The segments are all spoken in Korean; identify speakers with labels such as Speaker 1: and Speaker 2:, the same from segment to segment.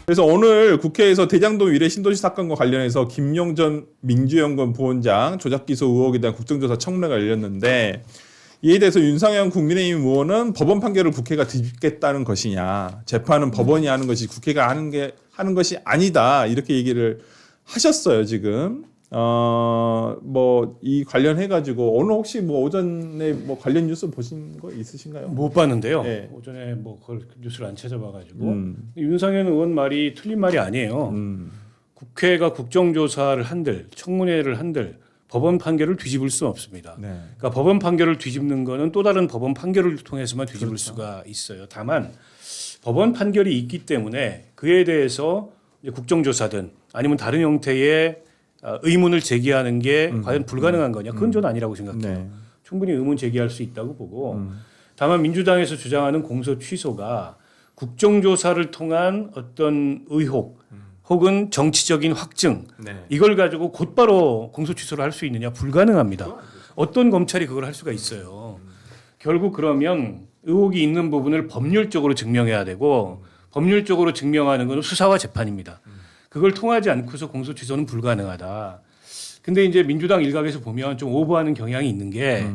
Speaker 1: 그래서 오늘 국회에서 대장동 위례 신도시 사건과 관련해서 김용 전 민주연구원 부원장 조작기소 의혹에 대한 국정조사 청문회가 열렸는데 이에 대해서 윤상현 국민의힘 의원은 법원 판결을 국회가 뒤집겠다는 것이냐, 재판은 법원이 하는 것이 국회가 하는 것이 아니다, 이렇게 얘기를 하셨어요 지금. 뭐 이 관련해 가지고 오늘 혹시 뭐 오전에 뭐 관련 뉴스 보신 거 있으신가요?
Speaker 2: 못 봤는데요.
Speaker 1: 네.
Speaker 2: 오전에 뭐 그걸 뉴스를 안 찾아봐가지고 윤상현 의원 말이 틀린 말이 아니에요. 국회가 국정조사를 한들 청문회를 한들 법원 판결을 뒤집을 수 없습니다.
Speaker 1: 네.
Speaker 2: 그러니까 법원 판결을 뒤집는 거는 또 다른 법원 판결을 통해서만 뒤집을
Speaker 1: 그렇죠.
Speaker 2: 수가 있어요. 다만 법원 판결이 있기 때문에 그에 대해서 이제 국정조사든 아니면 다른 형태의 의문을 제기하는 게 과연 불가능한 거냐? 그건 저는 아니라고 생각해요.
Speaker 1: 네.
Speaker 2: 충분히 의문 제기할 수 있다고 보고 다만 민주당에서 주장하는 공소 취소가 국정조사를 통한 어떤 의혹 혹은 정치적인 확증
Speaker 1: 네.
Speaker 2: 이걸 가지고 곧바로 공소 취소를 할 수 있느냐? 불가능합니다. 어떤 검찰이 그걸 할 수가 있어요. 결국 그러면 의혹이 있는 부분을 법률적으로 증명해야 되고 법률적으로 증명하는 것은 수사와 재판입니다. 그걸 통하지 않고서 공소 취소는 불가능하다. 근데 이제 민주당 일각에서 보면 좀 오버하는 경향이 있는 게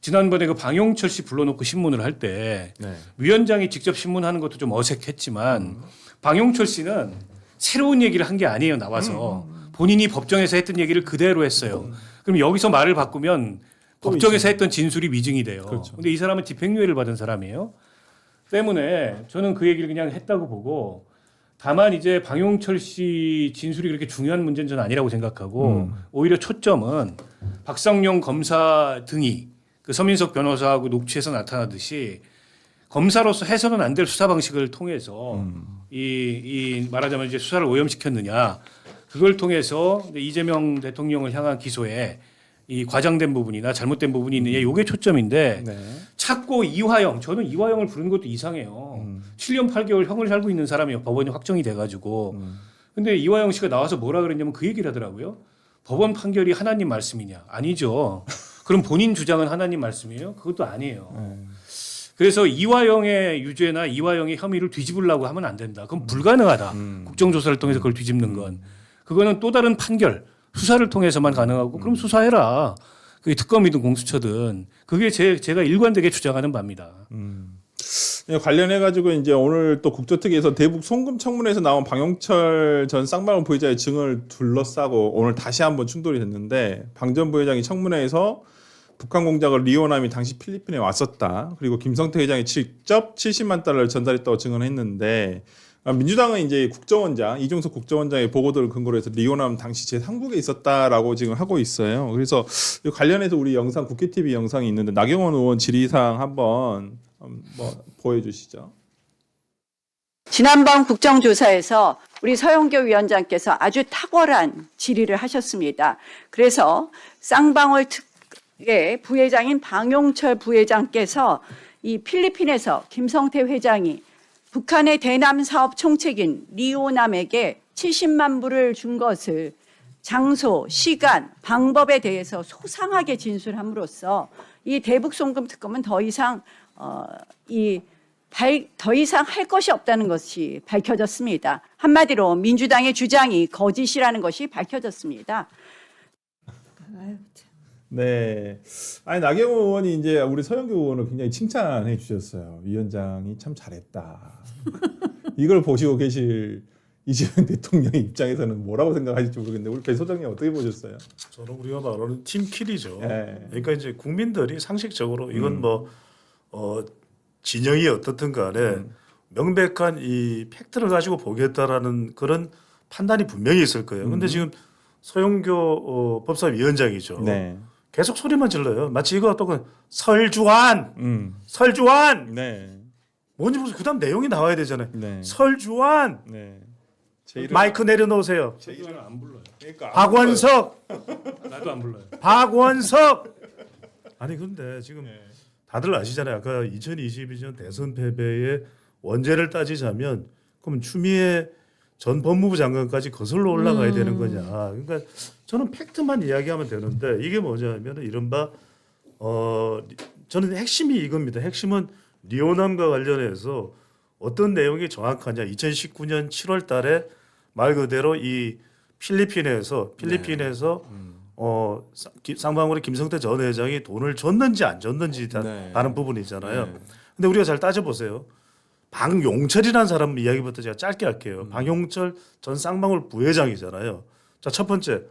Speaker 2: 지난번에 그 방용철 씨 불러놓고 신문을 할 때
Speaker 1: 네.
Speaker 2: 위원장이 직접 신문하는 것도 좀 어색했지만 방용철 씨는 새로운 얘기를 한 게 아니에요. 나와서 본인이 법정에서 했던 얘기를 그대로 했어요. 그럼 여기서 말을 바꾸면 법정에서 했던 진술이 미증이 돼요.
Speaker 1: 그렇죠.
Speaker 2: 근데 이 사람은 집행유예를 받은 사람이에요. 때문에 저는 그 얘기를 그냥 했다고 보고 다만 이제 방용철 씨 진술이 그렇게 중요한 문제는 저는 아니라고 생각하고 오히려 초점은 박성용 검사 등이 그 서민석 변호사하고 녹취에서 나타나듯이 검사로서 해서는 안 될 수사 방식을 통해서 이 말하자면 이제 수사를 오염시켰느냐 그걸 통해서 이재명 대통령을 향한 기소에 이 과장된 부분이나 잘못된 부분이 있느냐 이게 초점인데
Speaker 1: 네.
Speaker 2: 자꾸 이화영 저는 이화영을 부르는 것도 이상해요. 7년 8개월 형을 살고 있는 사람이에요. 법원이 확정이 돼가지고. 근데 이화영 씨가 나와서 뭐라 그랬냐면 그 얘기를 하더라고요. 법원 판결이 하나님 말씀이냐? 아니죠. 그럼 본인 주장은 하나님 말씀이에요? 그것도 아니에요. 그래서 이화영의 유죄나 이화영의 혐의를 뒤집으려고 하면 안 된다. 그건 불가능하다. 국정조사를 통해서 그걸 뒤집는 건. 그거는 또 다른 판결, 수사를 통해서만 가능하고 그럼 수사해라. 그게 특검이든 공수처든. 그게 제가 일관되게 주장하는 바입니다.
Speaker 1: 관련해 가지고 이제 오늘 또 국조특위에서 대북 송금 청문회에서 나온 방용철 전 쌍방울 부회장의 증언을 둘러싸고 오늘 다시 한번 충돌이 됐는데 방 전 부회장이 청문회에서 북한 공작을 리오남이 당시 필리핀에 왔었다. 그리고 김성태 회장이 직접 70만 달러를 전달했다고 증언했는데 민주당은 이제 국정원장 이종석 국정원장의 보고들을 근거로 해서 리오남 당시 제3국에 있었다라고 지금 하고 있어요. 그래서 이 관련해서 우리 영상 국회 TV 영상이 있는데 나경원 의원 질의사항 한번 뭐 보여주시죠.
Speaker 3: 지난번 국정조사에서 우리 서영교 위원장께서 아주 탁월한 질의를 하셨습니다. 그래서 쌍방울 특의 부회장인 방용철 부회장께서 이 필리핀에서 김성태 회장이 북한의 대남 사업 총책인 리오남에게 70만 불을 준 것을 장소, 시간, 방법에 대해서 소상하게 진술함으로써 이 대북 송금 특검은 더 이상 할 것이 없다는 것이 밝혀졌습니다. 한마디로 민주당의 주장이 거짓이라는 것이 밝혀졌습니다.
Speaker 1: 네. 아니 나경원 의원이 이제 우리 서영교 의원을 굉장히 칭찬해 주셨어요. 위원장이 참 잘했다. 이걸 보시고 계실 이재명 대통령 입장에서는 뭐라고 생각하실지 모르겠는데 우리 배 소장님 어떻게 보셨어요?
Speaker 4: 저는 우리가 말하는 팀킬이죠.
Speaker 1: 네.
Speaker 4: 그러니까 이제 국민들이 상식적으로 이건 진영이 어떻든 간에 명백한 이 팩트를 가지고 보겠다라는 그런 판단이 분명히 있을 거예요. 근데 지금 서영교 법사위원장이죠.
Speaker 1: 네.
Speaker 4: 계속 소리만 질러요. 마치 이거 어떤 설주환, 설주환.
Speaker 1: 네.
Speaker 4: 뭔지 모르겠어요. 그다음 내용이 나와야 되잖아요.
Speaker 1: 네.
Speaker 4: 설주환.
Speaker 1: 네. 제 이름
Speaker 4: 마이크 내려놓으세요.
Speaker 1: 제 이름
Speaker 2: 안 불러요.
Speaker 1: 그러니까
Speaker 4: 박원석.
Speaker 2: 나도 안 불러요.
Speaker 4: 박원석. 아니 근데 지금 다들 아시잖아요. 아까 2022년 대선 패배의 원죄를 따지자면 그럼 추미애 전 법무부 장관까지 거슬러 올라가야 되는 거냐. 그러니까 저는 팩트만 이야기하면 되는데 이게 뭐냐면 이른바 저는 핵심이 이겁니다. 핵심은 리오남과 관련해서 어떤 내용이 정확하냐. 2019년 7월 달에 말 그대로 이 필리핀에서 쌍방울의 김성태 전 회장이 돈을 줬는지 안 줬는지
Speaker 1: 네.
Speaker 4: 다른 부분이잖아요.
Speaker 1: 네.
Speaker 4: 근데 우리가 잘 따져보세요. 방용철이라는 사람 이야기부터 제가 짧게 할게요. 방용철 전 쌍방울 부회장이잖아요. 자, 첫 번째.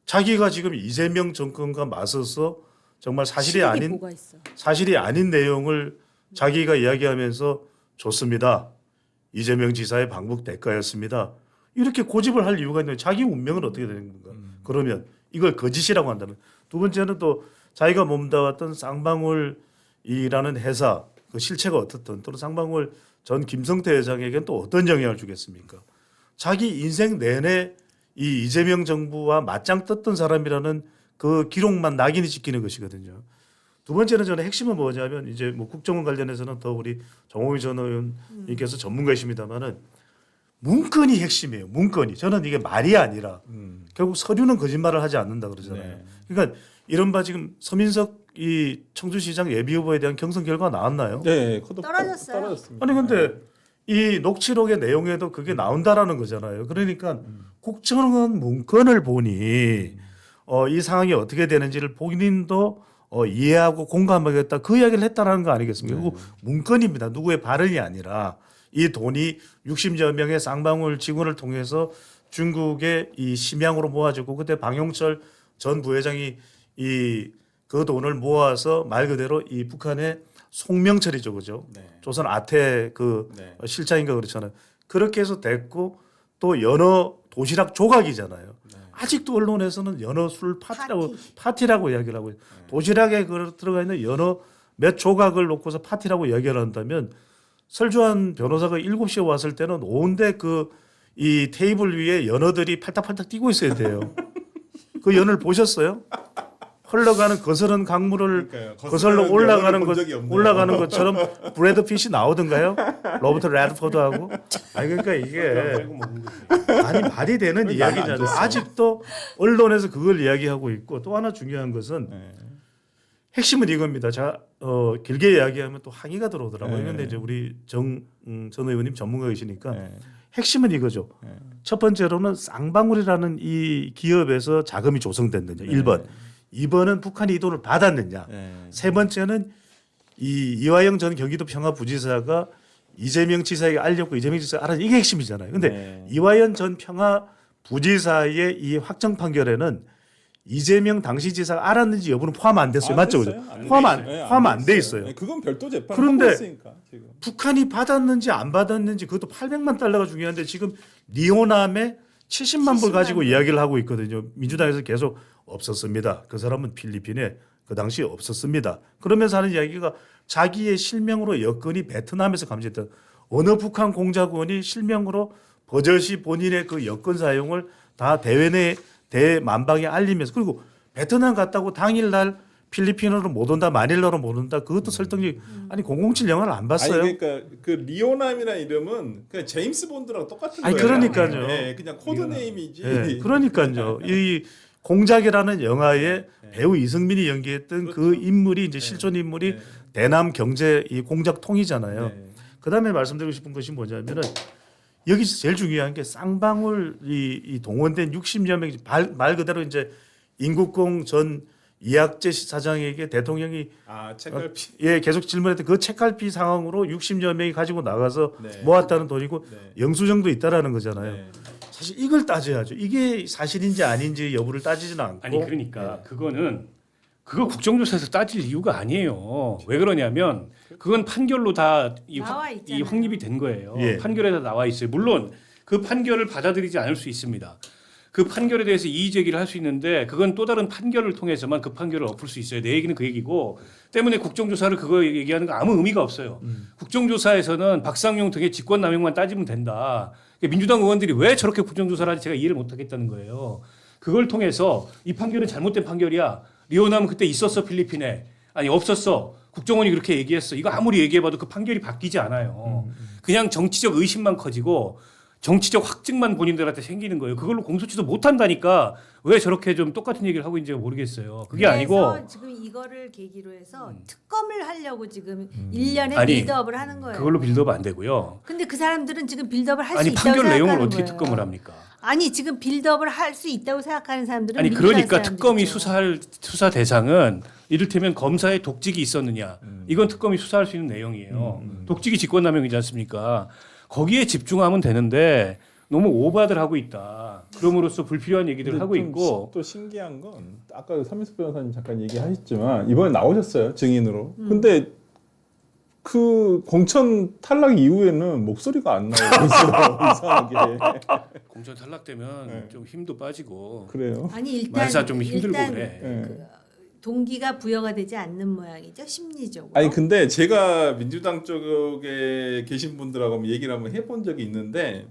Speaker 4: 자기가 지금 이재명 정권과 맞서서 정말 사실이 아닌 내용을 자기가 이야기하면서 좋습니다. 이재명 지사의 방북 대가였습니다. 이렇게 고집을 할 이유가 있는데 자기 운명은 어떻게 되는 건가? 그러면 이걸 거짓이라고 한다면 두 번째는 또 자기가 몸담았던 쌍방울이라는 회사 그 실체가 어떻든 또는 쌍방울 전 김성태 회장에게는 또 어떤 영향을 주겠습니까? 자기 인생 내내 이 이재명 정부와 맞짱 떴던 사람이라는 그 기록만 낙인이 찍히는 것이거든요. 두 번째는 저는 핵심은 뭐냐면 이제 뭐 국정원 관련해서는 더 우리 정호희 전 의원님께서 전문가이십니다만은 문건이 핵심이에요. 문건이 저는 이게 말이 아니라 결국 서류는 거짓말을 하지 않는다 그러잖아요.
Speaker 1: 네.
Speaker 4: 그러니까 이른바 지금 서민석 이 청주시장 예비 후보에 대한 경선 결과 나왔나요?
Speaker 1: 네,
Speaker 5: 떨어졌습니다.
Speaker 4: 아니 근데 이 녹취록의 내용에도 그게 나온다라는 거잖아요. 그러니까 국정원 문건을 보니 이 상황이 어떻게 되는지를 본인도 이해하고 공감하겠다 그 이야기를 했다라는 거 아니겠습니까? 그리고 문건입니다. 누구의 발언이 아니라 이 돈이 60여 명의 쌍방울 직원을 통해서 중국의 이 심양으로 모아지고 그때 방용철 전 부회장이 이 그 돈을 모아서 말 그대로 이 북한의 송명철이죠, 그죠?
Speaker 1: 네.
Speaker 4: 조선 아태 그
Speaker 1: 네.
Speaker 4: 실장인가 그렇잖아요. 그렇게 해서 됐고 또 연어 도시락 조각이잖아요.
Speaker 1: 네.
Speaker 4: 아직도 언론에서는 연어 술 파티라고 이야기를 하고 도시락에 들어가 있는 연어 몇 조각을 놓고서 파티라고 이야기를 한다면 설주한 변호사가 7시에 왔을 때는 온데 그 이 테이블 위에 연어들이 팔딱팔딱 뛰고 있어야 돼요. 그 연어를 보셨어요? 흘러가는 거스른 강물을
Speaker 1: 그러니까요.
Speaker 4: 거슬러 올라가는
Speaker 1: 본 적이 없네요.
Speaker 4: 올라가는 것처럼 브래드 핏이 나오던가요? 로버트 레드포드하고. 아니 그러니까 이게 아니 말이 되는
Speaker 1: 왜 말을 안
Speaker 4: 이야기잖아요.
Speaker 1: 줬어?
Speaker 4: 아직도 언론에서 그걸 이야기하고 있고 또 하나 중요한 것은
Speaker 1: 네.
Speaker 4: 핵심은 이겁니다. 자, 길게 이야기하면 또 항의가 들어오더라고요.
Speaker 1: 네.
Speaker 4: 그런데 이제 우리 전 의원님 전문가이시니까
Speaker 1: 네.
Speaker 4: 핵심은 이거죠.
Speaker 1: 네.
Speaker 4: 첫 번째로는 쌍방울이라는 이 기업에서 자금이 조성됐느냐. 1번. 2번은 북한이 이 돈을 받았느냐.
Speaker 1: 네.
Speaker 4: 세 번째는 이 이화영 전 경기도 평화부지사가 이재명 지사에게 알렸고 이재명 지사가 알았 이게 핵심이잖아요. 근데
Speaker 1: 네.
Speaker 4: 이화영 전 평화부지사의 이 확정 판결에는 이재명 당시 지사가 알았는지 여부는 포함 안 됐어요. 맞죠? 그죠? 포함 안 돼 있어요.
Speaker 1: 네, 그건 별도 재판.
Speaker 4: 그런데
Speaker 1: 했으니까, 지금.
Speaker 4: 북한이 받았는지 안 받았는지 그것도 800만 달러가 중요한데 지금 리오남에 70만 불 가지고 이야기를 하고 있거든요. 민주당에서 계속 없었습니다. 그 사람은 필리핀에 그 당시에 없었습니다. 그러면서 하는 이야기가 자기의 실명으로 여권이 베트남에서 감지했다. 어느 북한 공작원이 실명으로 버젓이 본인의 그 여권 사용을 다 대외내 대만방에 알리면서 그리고 베트남 갔다고 당일날 필리핀으로 못 온다, 마닐라로 못 온다. 그것도 설득력. 아니 007 영화를 안 봤어요?
Speaker 1: 아니 그러니까 그 리오남이라는 이름은 그냥 제임스 본드랑 똑같은
Speaker 4: 아니,
Speaker 1: 거예요.
Speaker 4: 그러니까요.
Speaker 1: 네, 그냥 코드 네임이지.
Speaker 4: 예, 그러니까요. 이 공작이라는 영화에 배우 이승민이 연기했던 그 인물이 이제 실존 인물이 대남 경제 이 공작통이잖아요.
Speaker 1: 네.
Speaker 4: 그다음에 말씀드리고 싶은 것이 뭐냐면은 여기서 제일 중요한 게 쌍방울 이 동원된 60여 명 말 그대로 이제 임국공 전 이학재 사장에게 대통령이
Speaker 1: 책갈피.
Speaker 4: 예 계속 질문했던 그 책갈피 상황으로 60여 명이 가지고 나가서
Speaker 1: 네.
Speaker 4: 모았다는 돈이고
Speaker 1: 네.
Speaker 4: 영수증도 있다라는 거잖아요.
Speaker 1: 네.
Speaker 4: 사실 이걸 따져야죠. 이게 사실인지 아닌지 여부를 따지지는 않고.
Speaker 2: 아니 그러니까 그거는 그거 국정조사에서 따질 이유가 아니에요. 왜 그러냐면 그건 판결로 다 이 확립이 된 거예요.
Speaker 4: 예.
Speaker 2: 판결에 다 나와 있어요. 물론 그 판결을 받아들이지 않을 수 있습니다. 그 판결에 대해서 이의 제기를 할 수 있는데 그건 또 다른 판결을 통해서만 그 판결을 엎을 수 있어요. 내 얘기는 그 얘기고 때문에 국정조사를 그거 얘기하는 거 아무 의미가 없어요. 국정조사에서는 박상용 등의 직권남용만 따지면 된다. 민주당 의원들이 왜 저렇게 국정조사를 하는지 제가 이해를 못하겠다는 거예요. 그걸 통해서 이 판결은 잘못된 판결이야. 리오남은 그때 있었어 필리핀에. 아니 없었어. 국정원이 그렇게 얘기했어. 이거 아무리 얘기해봐도 그 판결이 바뀌지 않아요. 그냥 정치적 의심만 커지고 정치적 확증만 본인들한테 생기는 거예요. 그걸로 공소시효 못 한다니까 왜 저렇게 좀 똑같은 얘기를 하고 있는지 모르겠어요. 그게 아니고
Speaker 5: 그래서 지금 이거를 계기로 해서 특검을 하려고 지금 1년에
Speaker 2: 아니,
Speaker 5: 빌드업을 하는 거예요.
Speaker 2: 그걸로 빌드업 안 되고요.
Speaker 5: 근데 그 사람들은 지금 빌드업을 할 수
Speaker 2: 아니
Speaker 5: 있다고
Speaker 2: 판결
Speaker 5: 생각하는
Speaker 2: 내용을 어떻게
Speaker 5: 거예요.
Speaker 2: 특검을 합니까?
Speaker 5: 아니 지금 빌드업을 할 수 있다고 생각하는 사람들은
Speaker 2: 아니
Speaker 5: 민주당
Speaker 2: 그러니까 특검이
Speaker 5: 사람들이죠.
Speaker 2: 수사할 수사 대상은 이를테면 검사의 독직이 있었느냐 이건 특검이 수사할 수 있는 내용이에요. 독직이 직권남용이지 않습니까? 거기에 집중하면 되는데 너무 오바들 하고 있다. 그럼으로써 불필요한 얘기들을 하고 있고
Speaker 1: 또 신기한 건 아까 서민석 변호사님 잠깐 얘기하셨지만 이번에 나오셨어요 증인으로. 근데 그 공천 탈락 이후에는 목소리가 안 나오고 있어요. 이상하게.
Speaker 2: 공천 탈락되면
Speaker 1: 네.
Speaker 2: 좀 힘도 빠지고
Speaker 1: 그래요.
Speaker 5: 아니 일단
Speaker 2: 말사 좀 힘들고
Speaker 5: 일단
Speaker 2: 그래.
Speaker 1: 네.
Speaker 5: 그 동기가 부여가 되지 않는 모양이죠 심리적으로.
Speaker 1: 아니 근데 제가 민주당 쪽에 계신 분들하고 한번 얘기를 한번 해본 적이 있는데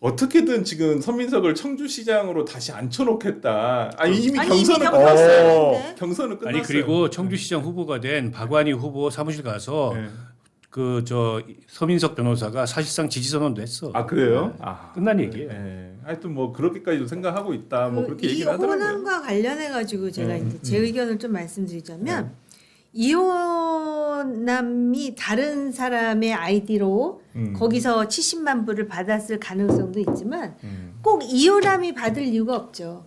Speaker 1: 어떻게든 지금 서민석을 청주시장으로 다시 앉혀놓겠다. 아니 이미 경선은 끝났어요.
Speaker 5: 끝났는데?
Speaker 1: 경선은 끝났어요.
Speaker 2: 아니 그리고 청주시장 후보가 된 박완희 후보 사무실 가서
Speaker 1: 네.
Speaker 2: 그 저 서민석 변호사가 사실상 지지 선언도 했어.
Speaker 1: 아 그래요? 아
Speaker 2: 끝난 얘기예요.
Speaker 1: 네. 하여튼 뭐 그렇게까지도 생각하고 있다. 뭐 그렇게
Speaker 5: 이
Speaker 1: 얘기를 하더라고요.
Speaker 5: 호남과 관련해 가지고 제가 이제 제 의견을 좀 말씀드리자면
Speaker 1: 네.
Speaker 5: 이호남이 다른 사람의 아이디로 거기서 70만 불을 받았을 가능성도 있지만 꼭 이호남이 받을 이유가 없죠.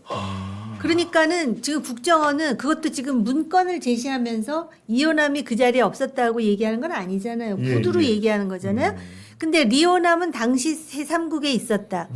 Speaker 5: 그러니까는 지금 국정원은 그것도 지금 문건을 제시하면서 이호남이 그 자리에 없었다고 얘기하는 건 아니잖아요.
Speaker 4: 예,
Speaker 5: 구두로
Speaker 4: 예.
Speaker 5: 얘기하는 거잖아요. 근데 리호남은 당시 제3국에 있었다.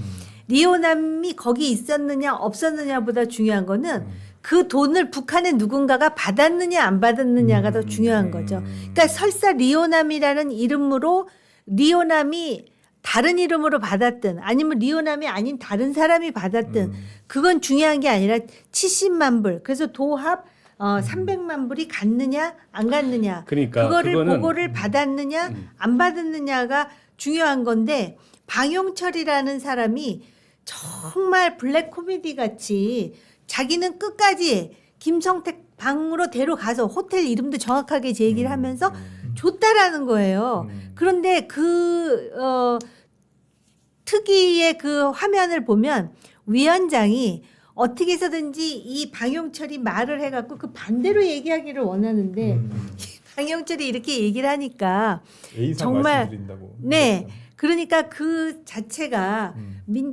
Speaker 5: 리호남이 거기 있었느냐 없었느냐보다 중요한 거는 그 돈을 북한의 누군가가 받았느냐 안 받았느냐가 더 중요한 거죠. 그러니까 설사 리호남이라는 이름으로 리호남이 다른 이름으로 받았든 아니면 리호남이 아닌 다른 사람이 받았든 그건 중요한 게 아니라 70만 불. 그래서 도합 300만 불이 갔느냐 안 갔느냐.
Speaker 2: 그러니까
Speaker 5: 그거를
Speaker 2: 그거는
Speaker 5: 보고를 받았느냐 안 받았느냐가 중요한 건데 방용철이라는 사람이 정말 블랙 코미디 같이 자기는 끝까지 김성택 방으로 데려가서 호텔 이름도 정확하게 제 얘기를 하면서 줬다라는 거예요. 그런데 그 특이의 그 화면을 보면 위원장이 어떻게 해서든지 이 방용철이 말을 해갖고 그 반대로 얘기하기를 원하는데 방용철이 이렇게 얘기를 하니까
Speaker 1: A상
Speaker 5: 정말
Speaker 1: 말씀드린다고.
Speaker 5: 네. 그러니까 그 자체가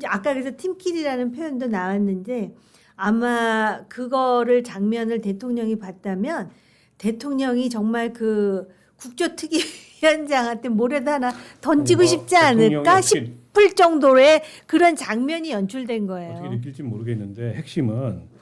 Speaker 5: 아까 그래서 팀킬이라는 표현도 나왔는데 아마 그거를 장면을 대통령이 봤다면 대통령이 정말 그 국조특위위원장한테 뭐라도 하나 던지고
Speaker 2: 뭐
Speaker 5: 싶지
Speaker 2: 대통령이
Speaker 5: 않을까
Speaker 2: 어떻게-
Speaker 5: 싶을 정도의 그런 장면이 연출된 거예요.
Speaker 2: 어떻게 느낄지 모르겠는데 핵심은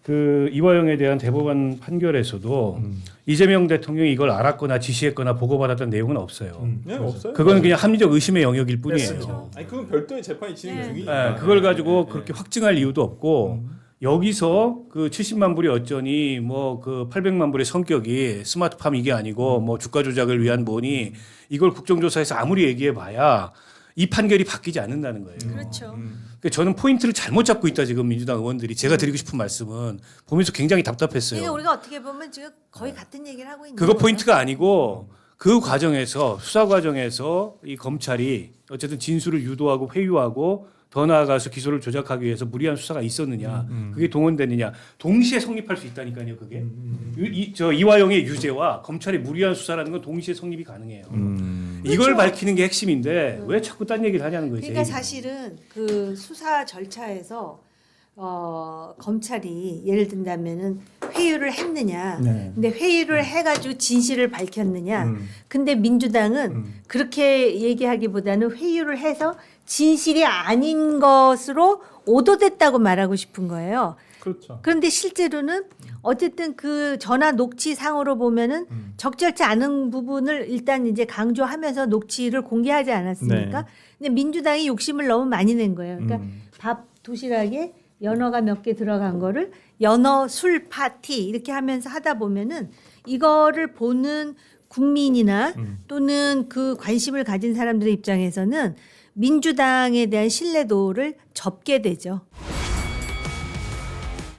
Speaker 2: 그 이화영에 대한 대법원 판결에서도 이재명 대통령이 이걸 알았거나 지시했거나 보고받았던 내용은 없어요.
Speaker 1: 네, 없어요.
Speaker 2: 그거는 그냥 합리적 의심의 영역일 뿐이에요.
Speaker 5: 그렇죠.
Speaker 1: 아니 그건 별도의 재판이 진행
Speaker 5: 네.
Speaker 1: 중이니까.
Speaker 2: 네, 그걸 가지고 그렇게 확증할 이유도 없고 여기서 그 70만 불이 어쩌니 뭐 그 800만 불의 성격이 스마트팜 이게 아니고 뭐 주가 조작을 위한 뭐니 이걸 국정조사에서 아무리 얘기해 봐야 이 판결이 바뀌지 않는다는 거예요.
Speaker 5: 그렇죠.
Speaker 2: 그러니까 저는 포인트를 잘못 잡고 있다 지금 민주당 의원들이 제가 드리고 싶은 말씀은 보면서 굉장히 답답했어요.
Speaker 5: 그러니까 우리가 어떻게 보면 지금 거의 같은 얘기를 하고 있는
Speaker 2: 그거
Speaker 5: 거예요.
Speaker 2: 포인트가 아니고 그 과정에서 수사 과정에서 이 검찰이 어쨌든 진술을 유도하고 회유하고 더 나아가서 기소를 조작하기 위해서 무리한 수사가 있었느냐 그게 동원됐느냐 동시에 성립할 수 있다니까요 그게 저 이화영의 유죄와 검찰의 무리한 수사라는 건 동시에 성립이 가능해요. 이걸
Speaker 5: 그렇죠.
Speaker 2: 밝히는 게 핵심인데 왜 자꾸 딴 얘기를 하냐는 거예요.
Speaker 5: 그러니까
Speaker 2: 제 얘기는.
Speaker 5: 사실은 그 수사 절차에서 검찰이 예를 든다면은 회유를 했느냐.
Speaker 1: 네.
Speaker 5: 근데 회유를 해가지고 진실을 밝혔느냐. 근데 민주당은 그렇게 얘기하기보다는 회유를 해서 진실이 아닌 것으로 오도됐다고 말하고 싶은 거예요.
Speaker 1: 그렇죠.
Speaker 5: 그런데 실제로는 어쨌든 그 전화 녹취 상으로 보면은 적절치 않은 부분을 일단 이제 강조하면서 녹취를 공개하지 않았습니까?
Speaker 1: 네.
Speaker 5: 근데 민주당이 욕심을 너무 많이 낸 거예요. 그러니까 밥 도시락에 연어가 몇 개 들어간 거를 연어 술 파티 이렇게 하면서 하다 보면은 이거를 보는 국민이나 또는 그 관심을 가진 사람들의 입장에서는 민주당에 대한 신뢰도를 접게 되죠.